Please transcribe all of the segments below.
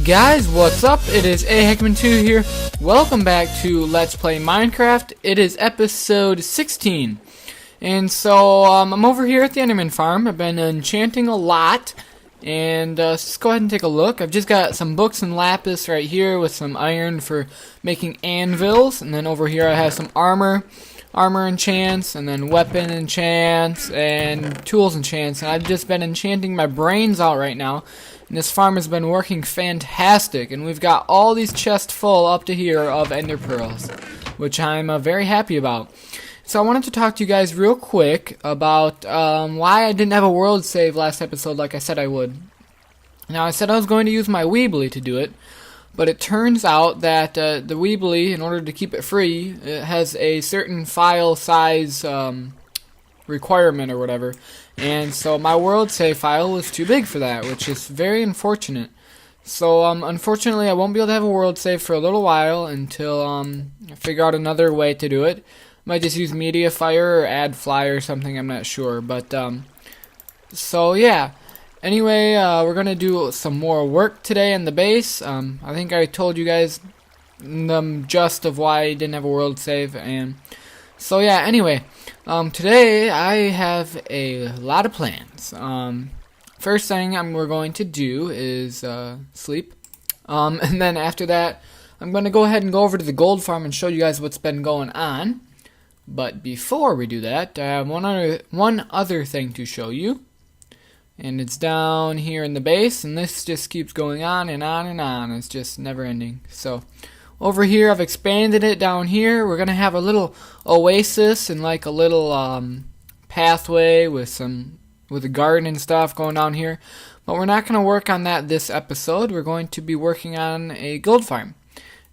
Guys, what's up? It is aHeckman2 here. Welcome back to Let's Play Minecraft. It is episode 16. And so, I'm over here at the Enderman farm. I've been enchanting a lot. And let's go ahead and take a look. I've just got some books and lapis right here with some iron for making anvils. And then over here I have some armor enchants, and then weapon enchants, and tools enchants. And I've just been enchanting my brains out right now. And this farm has been working fantastic, and we've got all these chests full up to here of ender pearls, which I'm very happy about. So I wanted to talk to you guys real quick about why I didn't have a world save last episode like I said I would. Now, I said I was going to use my Weebly to do it, but it turns out that the Weebly, in order to keep it free, it has a certain file size requirement or whatever. And so my world save file was too big for that, which is very unfortunate. So unfortunately I won't be able to have a world save for a little while until I figure out another way to do it. Might just use Mediafire or AdFly or something, I'm not sure. But so yeah. Anyway, we're gonna do some more work today in the base. I think I told you guys the gist of why I didn't have a world save, and so yeah. Anyway, today I have a lot of plans. First thing we're going to do is sleep, and then after that, I'm gonna go ahead and go over to the gold farm and show you guys what's been going on. But before we do that, I have one other thing to show you. And it's down here in the base, and this just keeps going on and on and on. It's just never ending. So over here I've expanded it down here. We're gonna have a little oasis and like a little pathway with a garden and stuff going down here. But we're not gonna work on that this episode. We're going to be working on a gold farm.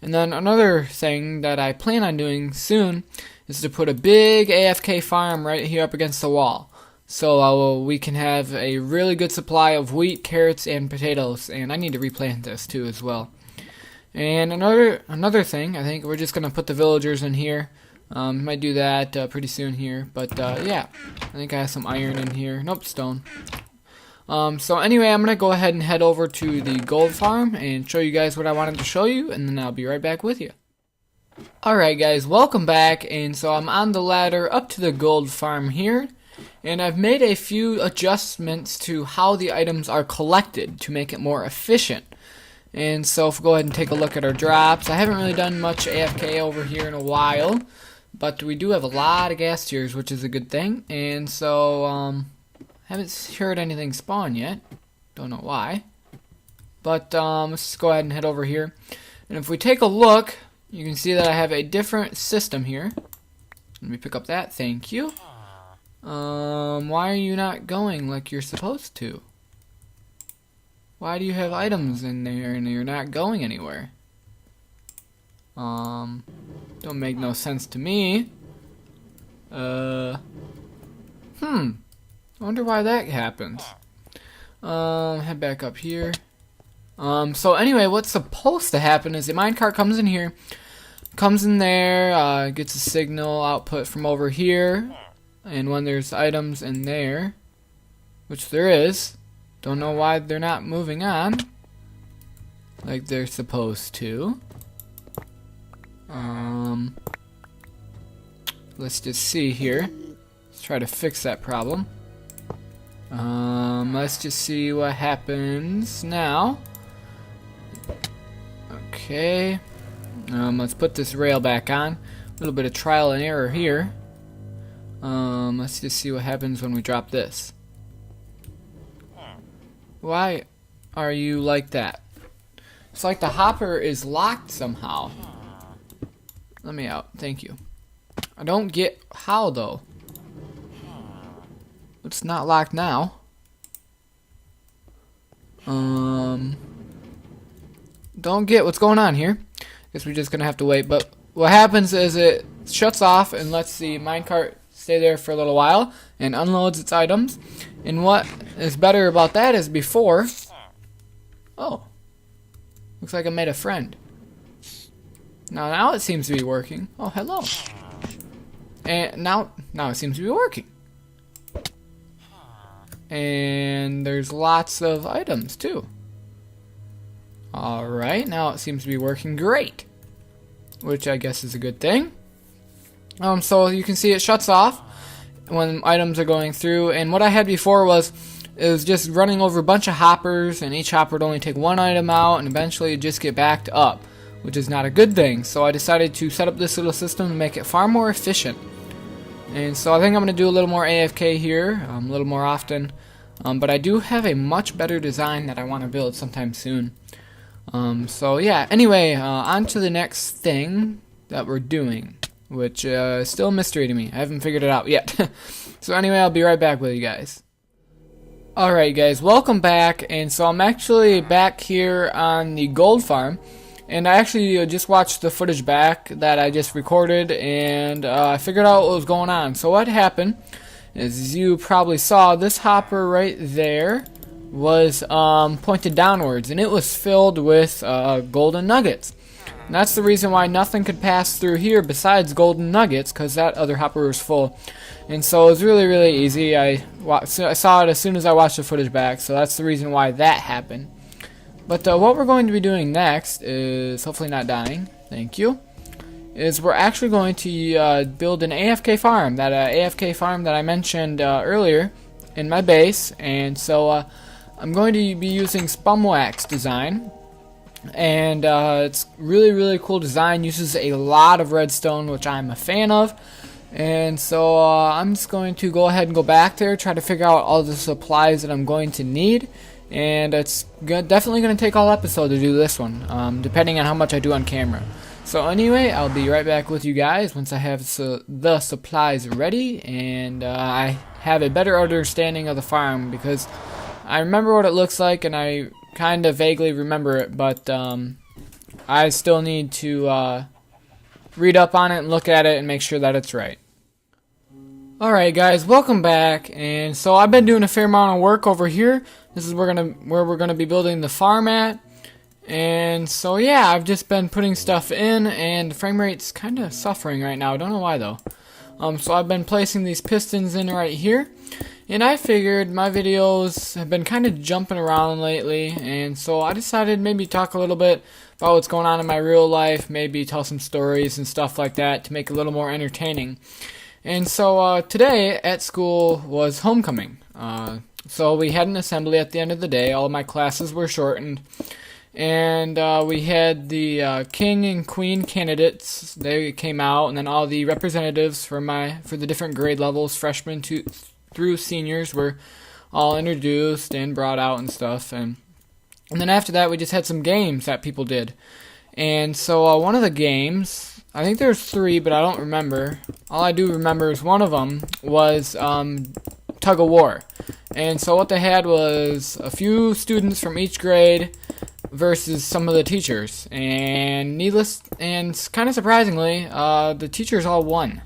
And then another thing that I plan on doing soon is to put a big AFK farm right here up against the wall. So we can have a really good supply of wheat, carrots, and potatoes. And I need to replant this too as well. And another thing, I think we're just going to put the villagers in here. Might do that pretty soon here. But yeah, I think I have some iron in here. Nope, stone. So anyway, I'm going to go ahead and head over to the gold farm and show you guys what I wanted to show you. And then I'll be right back with you. Alright guys, welcome back. And so I'm on the ladder up to the gold farm here. And I've made a few adjustments to how the items are collected to make it more efficient. And so if we go ahead and take a look at our drops, I haven't really done much AFK over here in a while, but we do have a lot of gas tiers, which is a good thing. And so haven't heard anything spawn yet. Don't know why. But let's just go ahead and head over here. And if we take a look, you can see that I have a different system here. Let me pick up that. Thank you. Why are you not going like you're supposed to? Why do you have items in there and you're not going anywhere? Don't make no sense to me. I wonder why that happens. Head back up here. So anyway, what's supposed to happen is the minecart comes in here, comes in there, gets a signal output from over here. And when there's items in there, which there is, don't know why they're not moving on like they're supposed to. Let's just see here. Let's try to fix that problem. Let's just see what happens now. Okay. Let's put this rail back on. A little bit of trial and error here. Let's just see what happens when we drop this. Why are you like that? It's like the hopper is locked somehow. Let me out. Thank you. I don't get how though. It's not locked now. Don't get what's going on here. Guess we're just gonna have to wait. But what happens is it shuts off and lets the minecart stay there for a little while and unloads its items. And what is better about that is before, oh, looks like I made a friend. Now it seems to be working. Oh, hello. And now it seems to be working. And there's lots of items too. Alright, now it seems to be working great, which I guess is a good thing. So you can see it shuts off when items are going through, and what I had before was it was just running over a bunch of hoppers, and each hopper would only take one item out, and eventually it'd just get backed up, which is not a good thing. So I decided to set up this little system to make it far more efficient. And so I think I'm going to do a little more AFK here, a little more often, but I do have a much better design that I want to build sometime soon. So yeah, anyway, on to the next thing that we're doing, which is still a mystery to me. I haven't figured it out yet. So anyway, I'll be right back with you guys. Alright guys, welcome back. And so I'm actually back here on the gold farm, and I actually just watched the footage back that I just recorded, and I figured out what was going on. So what happened is, as you probably saw, this hopper right there was pointed downwards, and it was filled with golden nuggets. And that's the reason why nothing could pass through here besides golden nuggets, because that other hopper was full. And so it was really, really easy. I saw it as soon as I watched the footage back, so that's the reason why that happened. But what we're going to be doing next is, hopefully not dying, thank you, is we're actually going to build an AFK farm, that AFK farm that I mentioned earlier in my base. And so I'm going to be using Spumwax design, and it's really, really cool design, uses a lot of redstone, which I'm a fan of. And so I'm just going to go ahead and go back there, try to figure out all the supplies that I'm going to need. And it's definitely going to take all episode to do this one, depending on how much I do on camera. So anyway, I'll be right back with you guys once I have the supplies ready, and I have a better understanding of the farm, because I remember what it looks like, and I kind of vaguely remember it, but I still need to read up on it and look at it and make sure that it's right. Alright guys, welcome back. And so I've been doing a fair amount of work over here. This is where we're gonna be building the farm at. And so yeah, I've just been putting stuff in, and the frame rate's kind of suffering right now. I don't know why though. So I've been placing these pistons in right here, and I figured my videos have been kind of jumping around lately, and so I decided maybe talk a little bit about what's going on in my real life, maybe tell some stories and stuff like that to make it a little more entertaining. And so today at school was homecoming. So we had an assembly at the end of the day. All of my classes were shortened. And we had the king and queen candidates. They came out, and then all the representatives for the different grade levels, freshmen through seniors, were all introduced and brought out and stuff. And then after that, we just had some games that people did. And so one of the games, I think there's 3, but I don't remember. All I do remember is one of them was tug of war. And so what they had was a few students from each grade versus some of the teachers, and kind of surprisingly, the teachers all won,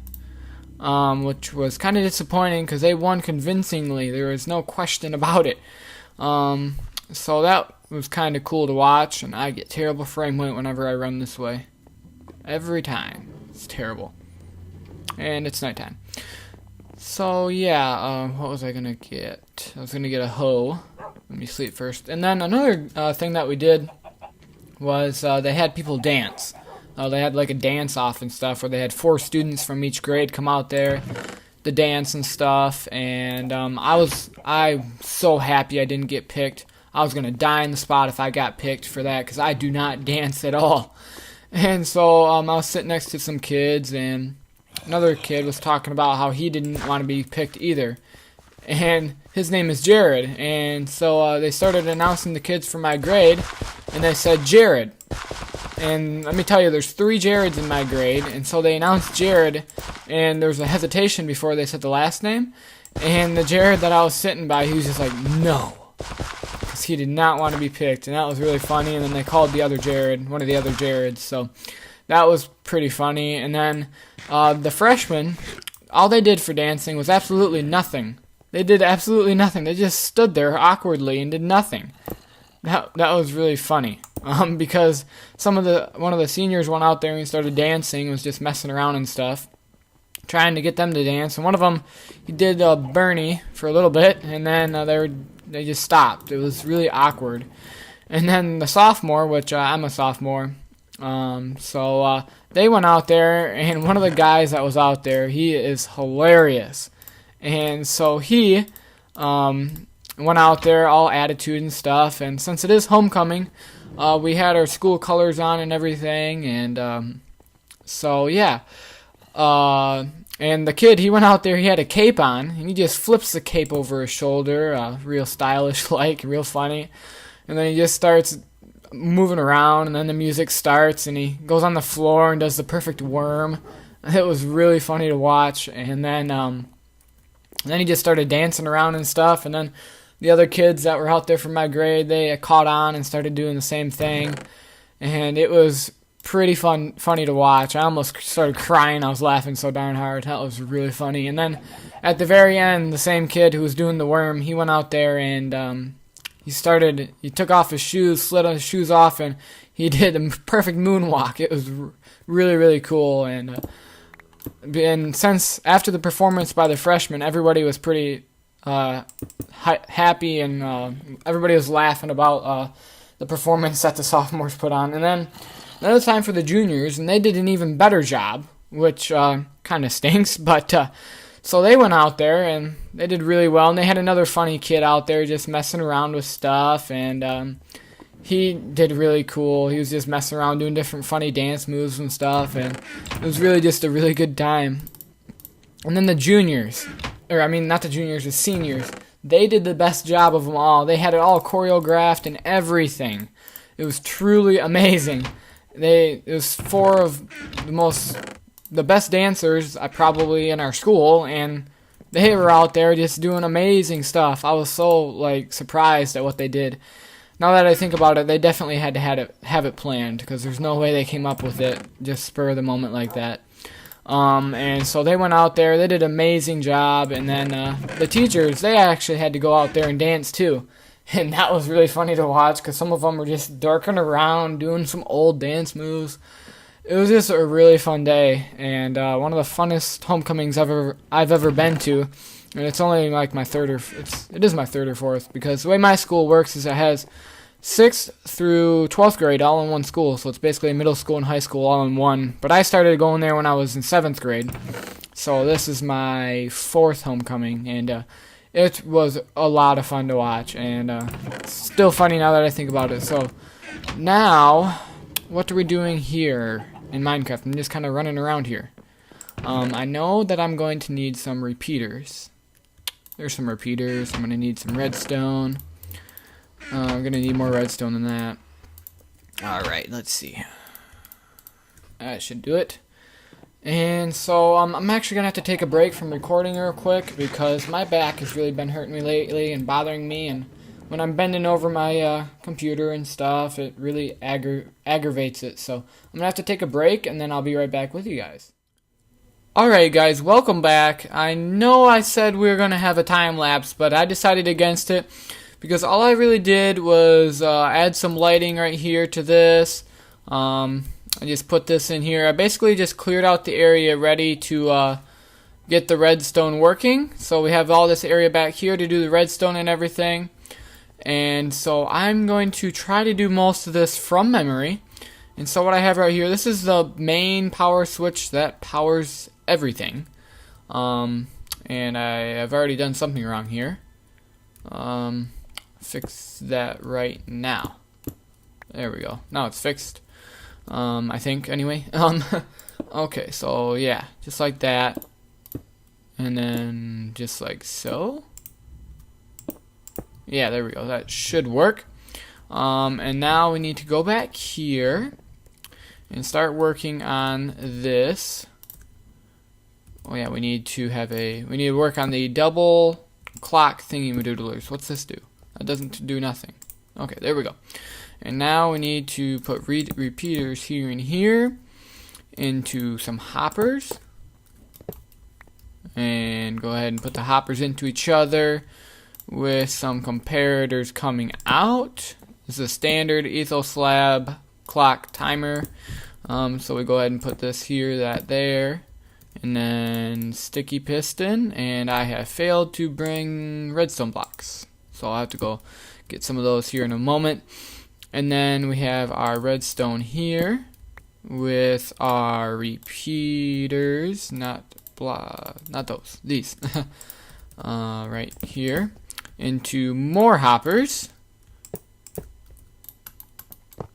which was kind of disappointing because they won convincingly. There was no question about it. So that was kind of cool to watch, and I get terrible frame rate whenever I run this way. Every time. It's terrible. And it's nighttime. So yeah, what was I gonna get? I was gonna get a hoe. Let me sleep first. And then another thing that we did was they had people dance. They had like a dance-off and stuff where they had 4 students from each grade come out there to dance and stuff. And I'm so happy I didn't get picked. I was going to die in the spot if I got picked for that, because I do not dance at all. And so I was sitting next to some kids, and another kid was talking about how he didn't want to be picked either. And his name is Jared. And so they started announcing the kids from my grade, and they said Jared. And let me tell you, there's 3 Jareds in my grade, and so they announced Jared, and there was a hesitation before they said the last name. And the Jared that I was sitting by, he was just like, no. Because he did not want to be picked, and that was really funny. And then they called the other Jared, one of the other Jareds, so that was pretty funny. And then the freshmen, all they did for dancing was absolutely nothing. They did absolutely nothing. They just stood there awkwardly and did nothing. That was really funny, because one of the seniors went out there and started dancing, was just messing around and stuff, trying to get them to dance. And one of them, he did Bernie for a little bit, and then they just stopped. It was really awkward. And then the sophomore, which I'm a sophomore, they went out there, and one of the guys that was out there, he is hilarious. And so he went out there all attitude and stuff, and since it is homecoming, we had our school colors on and everything, and and the kid, he went out there, he had a cape on, and he just flips the cape over his shoulder, real stylish like, real funny, and then he just starts moving around, and then the music starts, and he goes on the floor and does the perfect worm. It was really funny to watch, and then he just started dancing around and stuff, and then the other kids that were out there from my grade, they caught on and started doing the same thing, and it was pretty funny to watch. I almost started crying. I was laughing so darn hard. That was really funny. And then at the very end, the same kid who was doing the worm, he went out there and he took off his shoes, slid his shoes off, and he did a perfect moonwalk. It was really, really cool. And since after the performance by the freshmen, everybody was pretty happy, and everybody was laughing about the performance that the sophomores put on. And then it was time for the juniors, and they did an even better job, which kind of stinks. But so they went out there, and they did really well. And they had another funny kid out there just messing around with stuff, and he did really cool. He was just messing around doing different funny dance moves and stuff, and it was really just a really good time. And then the juniors, not the juniors, the seniors, they did the best job of them all. They had it all choreographed and everything. It was truly amazing. It was four of the best dancers probably in our school, and they were out there just doing amazing stuff. I was so surprised at what they did. Now that I think about it, they definitely had to have it planned, because there's no way they came up with it just spur of the moment like that. And so they went out there, they did an amazing job, and then the teachers, they actually had to go out there and dance too. And that was really funny to watch, because some of them were just darking around, doing some old dance moves. It was just a really fun day, and one of the funnest homecomings I've ever been to. And it's only my third or fourth, because the way my school works is it has 6th through 12th grade all in one school, so it's basically middle school and high school all in one. But I started going there when I was in 7th grade, so this is my 4th homecoming, and it was a lot of fun to watch, and it's still funny now that I think about it. So now, what are we doing here in Minecraft? I'm just kind of running around here. I know that I'm going to need some repeaters. There's some repeaters. I'm going to need some redstone. I'm going to need more redstone than that. Alright, let's see. That should do it. And so I'm actually going to have to take a break from recording real quick, because my back has really been hurting me lately and bothering me, and when I'm bending over my computer and stuff, it really aggravates it. So I'm going to have to take a break, and then I'll be right back with you guys. Alright guys, welcome back. I know I said we were going to have a time lapse, but I decided against it, because all I really did was add some lighting right here to this. I just put this in here. I basically just cleared out the area ready to get the redstone working. So we have all this area back here to do the redstone and everything. And so I'm going to try to do most of this from memory. And so what I have right here, this is the main power switch that powers everything. And I have already done something wrong here. Fix that right now. There we go. Now it's fixed. I think, anyway. Okay, so yeah, just like that. And then just like so. Yeah, there we go. That should work. And now we need to go back here and start working on this. Oh yeah, we need to work on the double clock thingy-madoodlers. What's this do? That doesn't do nothing. Okay, there we go. And now we need to put repeaters here and here into some hoppers. And go ahead and put the hoppers into each other with some comparators coming out. This is a standard ethoslab clock timer. So we go ahead and put this here, that there. And then sticky piston. And I have failed to bring redstone blocks. So I'll have to go get some of those here in a moment. And then we have our redstone here with our repeaters, not those, these, right here, into more hoppers.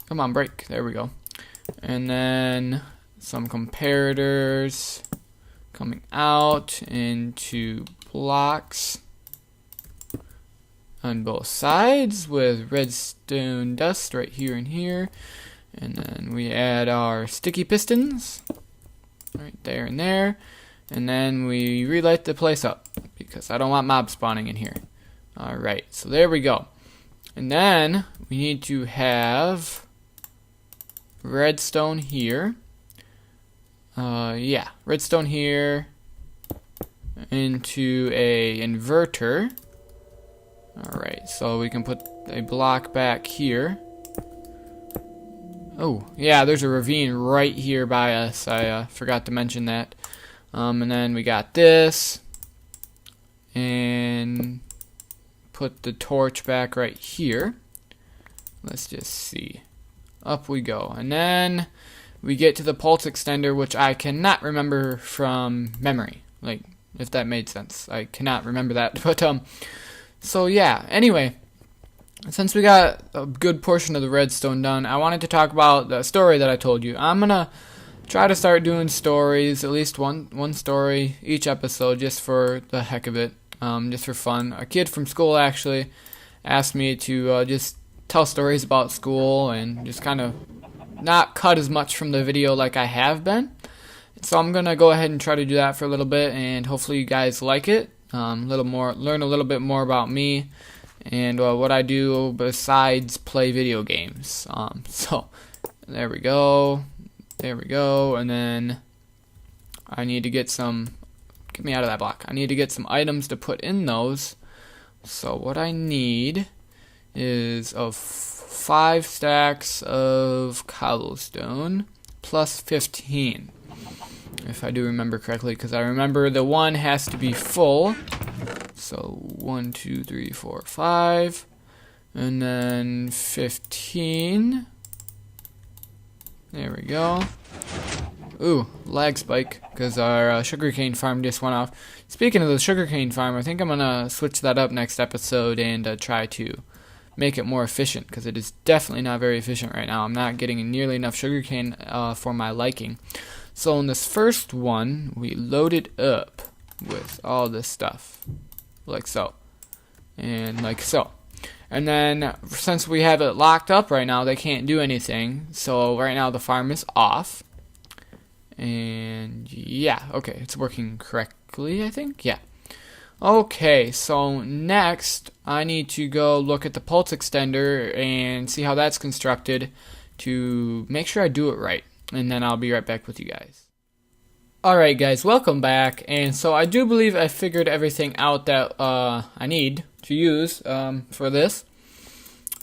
Come on, break. There we go. And then some comparators coming out into blocks on both sides with redstone dust right here and here. And then we add our sticky pistons right there and there. And then we relight the place up because I don't want mobs spawning in here. Alright, so there we go. And then we need to have redstone here. Yeah, redstone here into a inverter. Alright, so we can put a block back here. Oh, yeah, there's a ravine right here by us. I forgot to mention that. And then we got this. And put the torch back right here. Let's just see. Up we go. And then we get to the pulse extender, which I cannot remember from memory. Like, if that made sense. I cannot remember that. But, so yeah, anyway. Since we got a good portion of the redstone done, I wanted to talk about the story that I told you. I'm gonna try to start doing stories, at least one story each episode, just for the heck of it, just for fun. A kid from school actually asked me to just tell stories about school and just kind of not cut as much from the video like I have been. So I'm gonna go ahead and try to do that for a little bit, and hopefully you guys like it. Learn a little bit more about me and what I do besides play video games. So there we go, and then I need to get some, get me out of that block. I need to get some items to put in those. So what I need is 5 stacks of cobblestone plus 15. If I do remember correctly, because I remember the one has to be full. So 1, 2, 3, 4, 5, and then 15. There we go. Ooh, lag spike, because our sugarcane farm just went off. Speaking of the sugarcane farm, I think I'm gonna switch that up next episode and try to make it more efficient, because it is definitely not very efficient right now. I'm not getting nearly enough sugarcane for my liking. So in this first one, we loaded up with all this stuff, like so, and like so. And then since we have it locked up right now, they can't do anything. So right now the farm is off. And yeah, okay, it's working correctly, I think. Yeah. Okay, so next I need to go look at the pulse extender and see how that's constructed to make sure I do it right. And then I'll be right back with you guys. Alright guys, welcome back. And so I do believe I figured everything out that I need to use for this.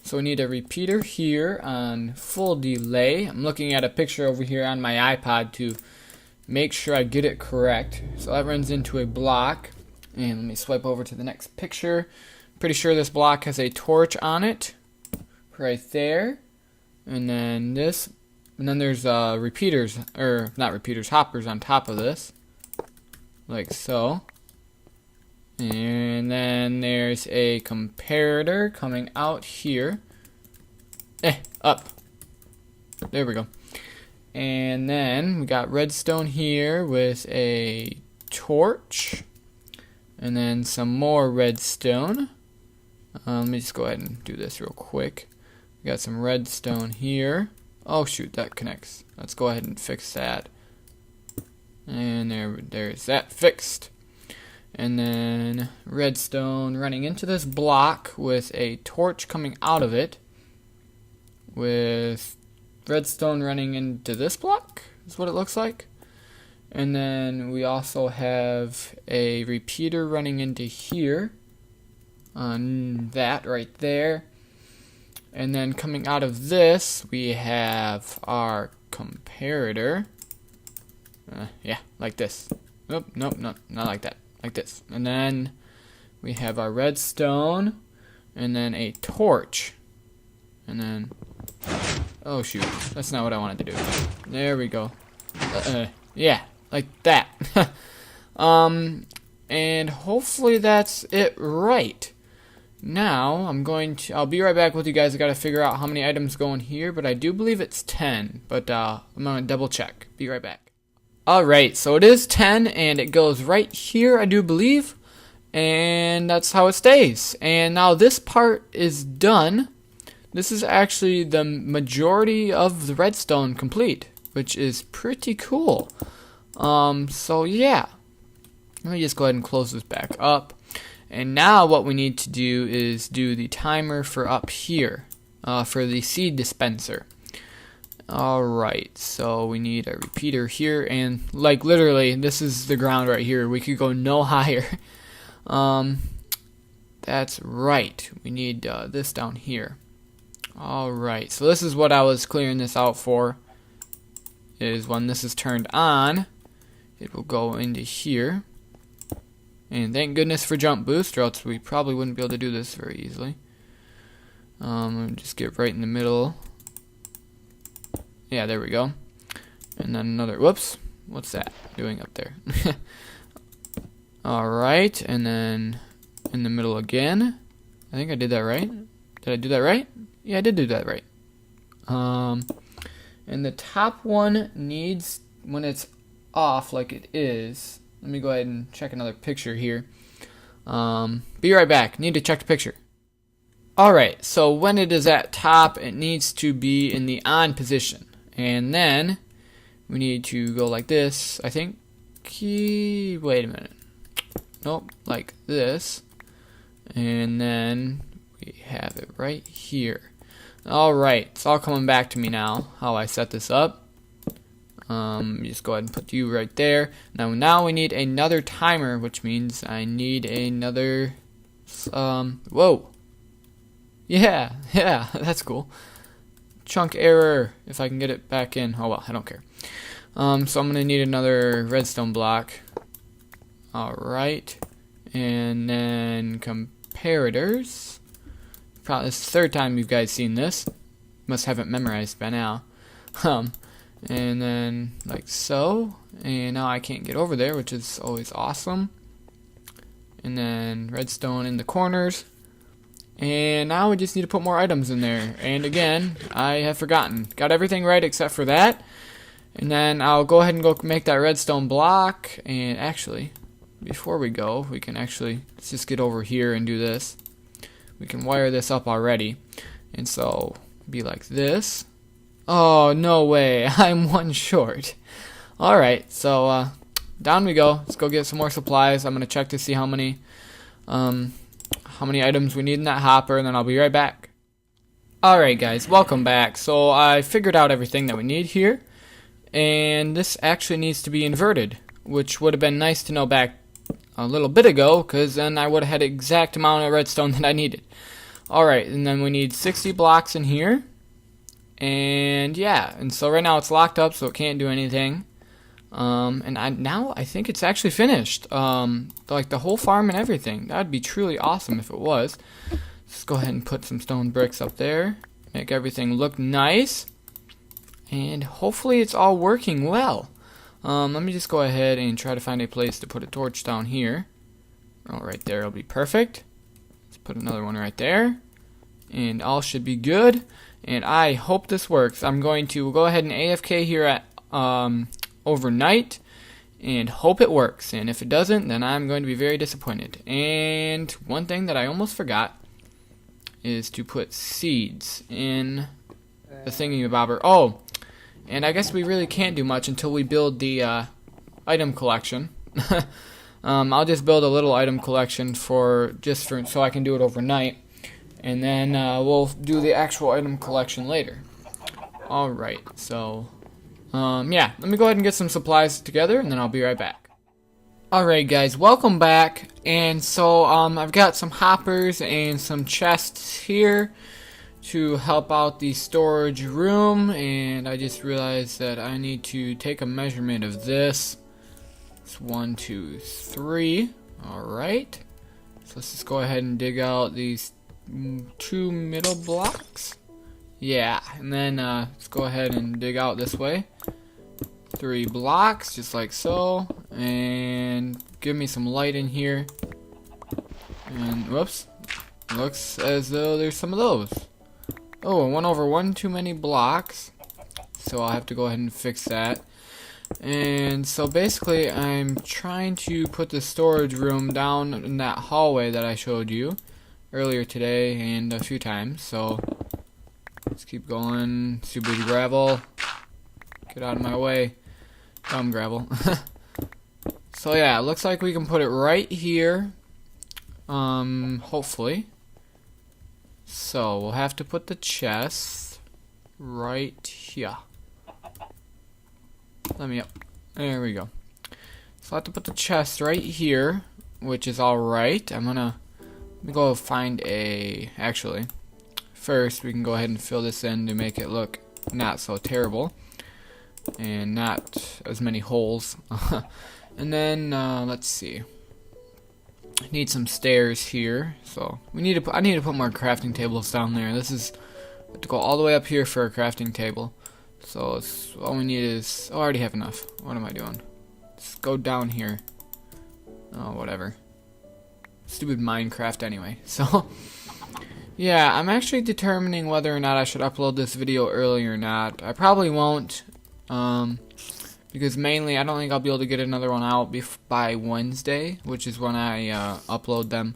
So we need a repeater here on full delay. I'm looking at a picture over here on my iPod to make sure I get it correct. So that runs into a block. And let me swipe over to the next picture. Pretty sure this block has a torch on it right there. And then this. And then there's repeaters, or not repeaters, hoppers on top of this, like so. And then there's a comparator coming out here. Up. There we go. And then we got redstone here with a torch. And then some more redstone. Let me just go ahead and do this real quick. We got some redstone here. Oh shoot, that connects. Let's go ahead and fix that. And there's that fixed. And then redstone running into this block with a torch coming out of it. With redstone running into this block, is what it looks like. And then we also have a repeater running into here. On that right there. And then coming out of this, we have our comparator. Yeah, like this. Nope, not like that. Like this. And then we have our redstone. And then a torch. And then Oh shoot, that's not what I wanted to do. There we go. Yeah, like that. And hopefully that's it right. Now, I'll be right back with you guys. I gotta figure out how many items go in here, but I do believe it's 10. But I'm gonna double check. Be right back. Alright, so it is 10, and it goes right here, I do believe. And that's how it stays. And now this part is done. This is actually the majority of the redstone complete, which is pretty cool. So yeah. Let me just go ahead and close this back up. And now what we need to do is do the timer for up here, for the seed dispenser. Alright, so we need a repeater here, and like literally, this is the ground right here. We could go no higher. That's right. We need this down here. Alright, so this is what I was clearing this out for, is when this is turned on, it will go into here. And thank goodness for jump boost, or else we probably wouldn't be able to do this very easily. Just get right in the middle. Yeah, there we go. And then another, whoops, what's that doing up there? Alright, and then in the middle again. I think I did that right. Did I do that right? Yeah, I did do that right. And the top one needs, when it's off like it is, let me go ahead and check another picture here. Be right back. Need to check the picture. Alright, so when it is at top, it needs to be in the on position. And then we need to go like this, I think. Wait a minute. Nope, like this. And then we have it right here. Alright, it's all coming back to me now, how I set this up. Just go ahead and put you right there. Now we need another timer, which means I need another, whoa. Yeah, that's cool. Chunk error, if I can get it back in. Oh well, I don't care. So I'm gonna need another redstone block. Alright. And then comparators. Probably this is the third time you guys seen this. Must have it memorized by now. And then like so, and now I can't get over there, which is always awesome. And then redstone in the corners, and now we just need to put more items in there. And again, I have forgotten. Got everything right except for that. And then I'll go ahead and go make that redstone block. And actually, before we go, we can actually, let's just get over here and do this. We can wire this up already, and so be like this. Oh, no way. I'm one short. Alright, so down we go. Let's go get some more supplies. I'm going to check to see how many items we need in that hopper, and then I'll be right back. Alright guys, welcome back. So I figured out everything that we need here, and this actually needs to be inverted, which would have been nice to know back a little bit ago, because then I would have had the exact amount of redstone that I needed. Alright, and then we need 60 blocks in here. And yeah, and so right now it's locked up, so it can't do anything. And now I think it's actually finished. Like the whole farm and everything. That would be truly awesome if it was. Let's go ahead and put some stone bricks up there. Make everything look nice. And hopefully it's all working well. Let me just go ahead and try to find a place to put a torch down here. Oh, right there will be perfect. Let's put another one right there. And all should be good. And I hope this works. I'm going to go ahead and AFK here at overnight and hope it works. And if it doesn't, then I'm going to be very disappointed. And one thing that I almost forgot is to put seeds in the thingy-bobber. Oh, and I guess we really can't do much until we build the item collection. I'll just build a little item collection so I can do it overnight. And then we'll do the actual item collection later. Alright, so yeah, let me go ahead and get some supplies together, and then I'll be right back. Alright guys, welcome back. And so I've got some hoppers and some chests here to help out the storage room, and I just realized that I need to take a measurement of this. It's 1, 2, 3. Alright, so let's just go ahead and dig out these 2 middle blocks. Yeah, and then let's go ahead and dig out this way. 3 blocks, just like so. And give me some light in here. And whoops. Looks as though there's some of those. Oh, I went over one too many blocks. So I'll have to go ahead and fix that. And so basically I'm trying to put the storage room down in that hallway that I showed you earlier today and a few times. So let's keep going. Stupid gravel. Get out of my way. Dumb gravel. So yeah, it looks like we can put it right here. Hopefully. So we'll have to put the chest right here. Let me up. There we go. So I'll have to put the chest right here, which is alright. Let me go find actually, first we can go ahead and fill this in to make it look not so terrible. And not as many holes. And then, let's see. I need some stairs here. So, I need to put more crafting tables down there. I have to go all the way up here for a crafting table. So all we need is, I already have enough. What am I doing? Let's go down here. Oh, whatever. Stupid Minecraft anyway. So, yeah, I'm actually determining whether or not I should upload this video early or not. I probably won't, because mainly I don't think I'll be able to get another one out by Wednesday, which is when I upload them.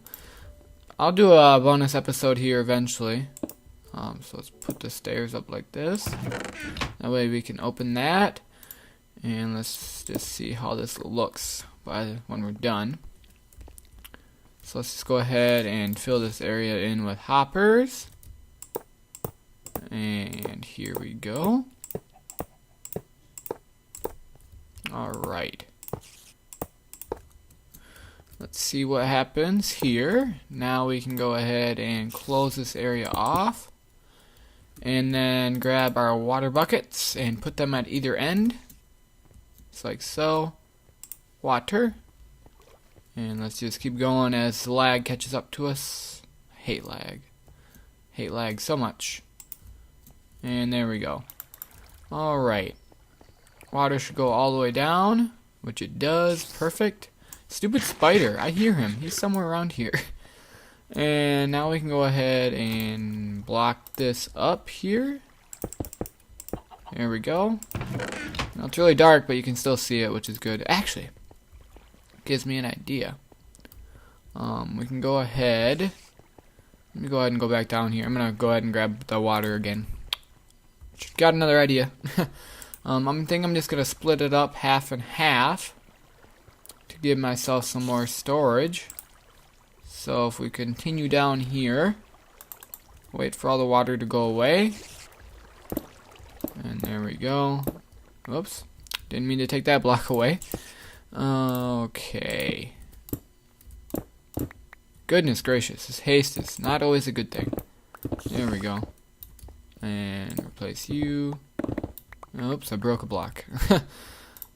I'll do a bonus episode here eventually. So let's put the stairs up like this. That way we can open that. And let's just see how this looks when we're done. So let's just go ahead and fill this area in with hoppers. And here we go. Alright. Let's see what happens here. Now we can go ahead and close this area off. And then grab our water buckets and put them at either end. Just like so. Water. And let's just keep going as the lag catches up to us. I hate lag. Hate lag so much. And there we go. Alright. Water should go all the way down, which it does. Perfect. Stupid spider. I hear him. He's somewhere around here. And now we can go ahead and block this up here. There we go. Now it's really dark, but you can still see it, which is good. Actually, gives me an idea. We can go ahead. Let me go ahead and go back down here. I'm gonna go ahead and grab the water again. Got another idea. I think I'm just gonna split it up half and half to give myself some more storage. So if we continue down here, wait for all the water to go away. And there we go. Whoops. Didn't mean to take that block away. Okay. Goodness gracious, this haste is not always a good thing. There we go. And replace you. Oops, I broke a block.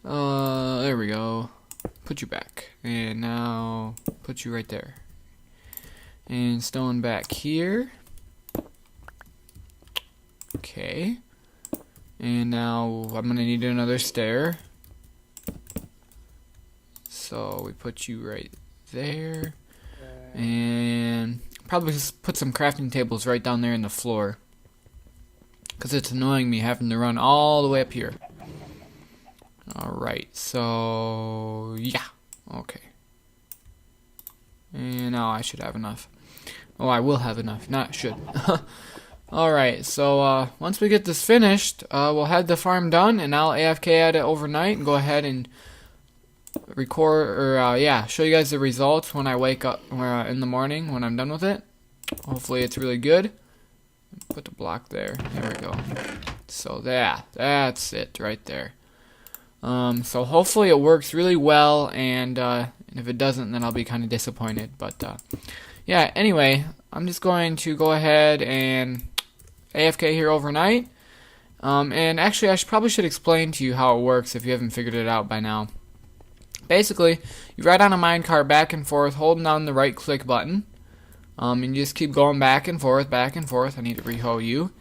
There we go. Put you back. And now put you right there. And stone back here. Okay. And now I'm gonna need another stair. So we put you right there. And probably just put some crafting tables right down there in the floor. Because it's annoying me having to run all the way up here. Alright, so yeah. Okay. And now I should have enough. Oh, I will have enough. Not should. Alright, so once we get this finished, we'll have the farm done, and I'll AFK at it overnight and go ahead and record, or yeah, show you guys the results when I wake up in the morning when I'm done with it. Hopefully it's really good. Put the block there. There we go. So that's it right there. So hopefully it works really well, and if it doesn't, then I'll be kind of disappointed. But yeah, anyway, I'm just going to go ahead and AFK here overnight. And actually, I probably should explain to you how it works if you haven't figured it out by now. Basically, you ride on a minecart back and forth, holding down the right click button. And you just keep going back and forth, back and forth. I need to reho you.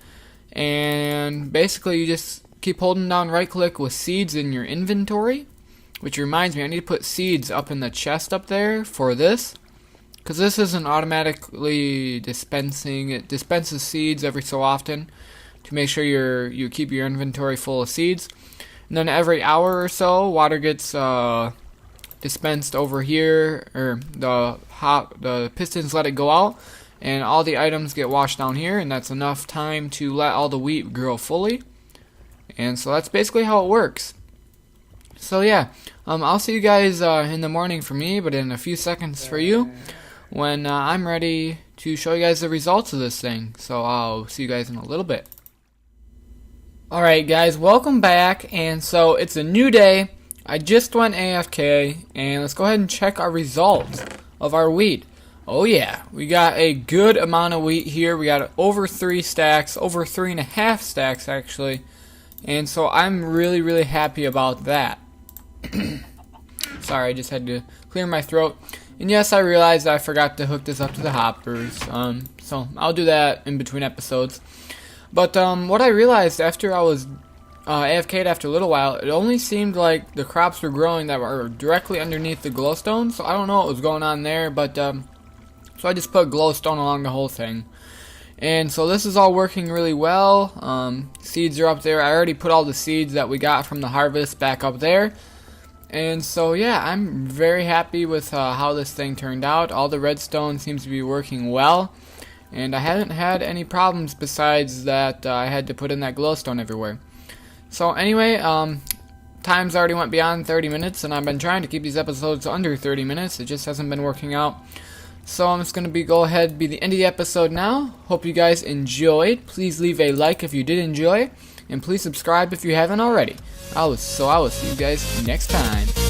And basically you just keep holding down right click with seeds in your inventory, which reminds me I need to put seeds up in the chest up there for this, because this isn't automatically dispensing. It dispenses seeds every so often to make sure you keep your inventory full of seeds. And then every hour or so, water gets dispensed over here, or the pistons let it go out, and all the items get washed down here, and that's enough time to let all the wheat grow fully. And so that's basically how it works. So yeah, I'll see you guys in the morning for me, but in a few seconds for you, when I'm ready to show you guys the results of this thing. So I'll see you guys in a little bit. Alright guys, welcome back, and so it's a new day. I just went AFK, and let's go ahead and check our results of our wheat. Oh yeah, we got a good amount of wheat here. We got over 3 stacks, over 3.5 stacks actually, and so I'm really happy about that. Sorry, I just had to clear my throat. And yes, I realized I forgot to hook this up to the hoppers, so I'll do that in between episodes. But what I realized after I was AFK'd after a little while, it only seemed like the crops were growing that were directly underneath the glowstone, so I don't know what was going on there, but so I just put glowstone along the whole thing. And so this is all working really well. Seeds are up there. I already put all the seeds that we got from the harvest back up there. And so yeah, I'm very happy with how this thing turned out. All the redstone seems to be working well. And I haven't had any problems besides that I had to put in that glowstone everywhere. So anyway, time's already went beyond 30 minutes, and I've been trying to keep these episodes under 30 minutes. It just hasn't been working out. So I'm just going to go ahead and be the end of the episode now. Hope you guys enjoyed. Please leave a like if you did enjoy, and please subscribe if you haven't already. I will see you guys next time.